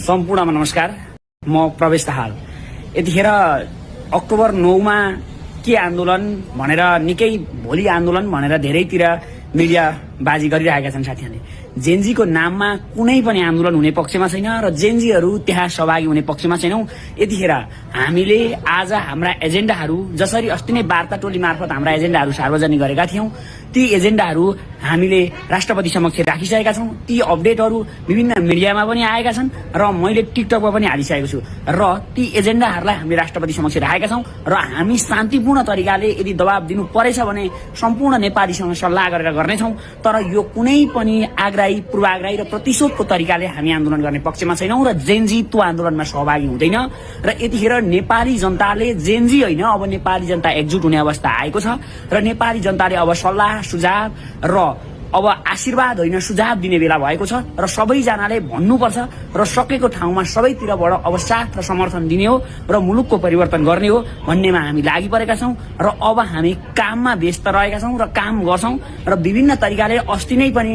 सम्पूर्णमा नमस्कार। म प्रवेश दाहाल। यतिखेर अक्टोबर 9 मा के आन्दोलन भनेर निकै भोलि आन्दोलन भनेर धेरैतिर मिडिया बाजी गरिरहेका छन् साथीहरूले। जेनजीको नाममा कुनै पनि आन्दोलन हुने पक्षमा छैन र जेनजीहरू त्यहाँ सहभागी हुने पक्षमा छैनौं। यतिखेर हामीले आज हाम्रा एजेन्डाहरू जसरी अस्ति नै वार्ता टोली मार्फत हाम्रा एजेन्डाहरू सार्वजनिक गरेका थियौं, ती एजेन्डाहरू हामीले राष्ट्रपति समक्ष राखिसकेका छौं। ती अपडेटहरू विभिन्न मिडियामा पनि आएका छन् र मैले टिकटकमा पनि हालिसकेको छु र ती एजेन्डाहरूलाई हामीले राष्ट्रपति समक्ष राखेका छौं र हामी शान्तिपूर्ण तरिकाले यदि दबाब दिनु परेछ भने सम्पूर्ण नेपालीसँग सल्लाह गरेर गर्नेछौं। तर यो कुनै पनि आग्राही, पूर्वाग्रही र प्रतिशोधको तरिकाले हामी आन्दोलन गर्ने पक्षमा छैनौं र जेनजी त्यो आन्दोलनमा सहभागी हुँदैन। र यतिखेर नेपाली जनताले जेनजी होइन, अब नेपाली जनता एकजुट हुने अवस्था आएको छ र नेपाली जनताले अब सल्लाह, सुझाव र अब आशीर्वाद होइन सुझाव दिने बेला भएको छ र सबैजनाले भन्नुपर्छ र सकेको ठाउँमा सबैतिरबाट अब साथ र समर्थन दिने हो र मुलुकको परिवर्तन गर्ने हो भन्नेमा हामी लागि परेका छौं र अब हामी काममा व्यस्त रहेका छौं र काम गर्छौं र विभिन्न तरिकाले अस्ति नै पनि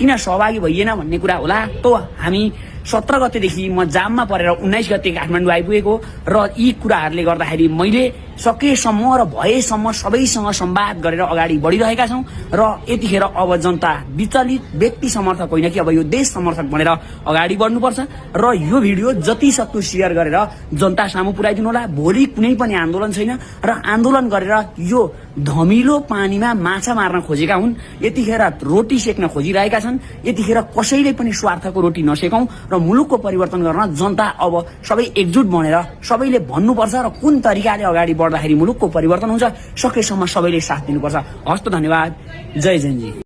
किन सहभागी भइएन भन्ने कुरा होला। त हामी 17 गतेदेखि म जाममा परेर 19 गते काठमाडौँ आइपुगेको र यी कुराहरूले गर्दाखेरि मैले सकेसम्म र भएसम्म सबैसँग संवाद गरेर अगाडि बढिरहेका छौं र यतिखेर अब जनता विचलित व्यक्ति समर्थक होइन कि अब यो देश समर्थक बनेर अगाडि बढ्नुपर्छ र यो भिडियो जति सक्दो शेयर गरेर जनता सामु पुर्याइदिनु होला। भोलि कुनै पनि आन्दोलन छैन र आन्दोलन गरेर यो धमिलो पानीमा माछा मार्न खोजेका हुन्। यतिखेर रोटी सेक्न खोजिरहेका छन्। यतिखेर कसैले पनि स्वार्थको रोटी नसेकौं र मुलुकको परिवर्तन गर्न जनता अब सबै एकजुट बनेर सबैले भन्नुपर्छ र कुन तरिकाले अगाडि बढ्दाखेरि मुलुकको परिवर्तन हुन्छ सकेसम्म सबैले साथ दिनुपर्छ। हस्त धन्यवाद। जय जेनजी।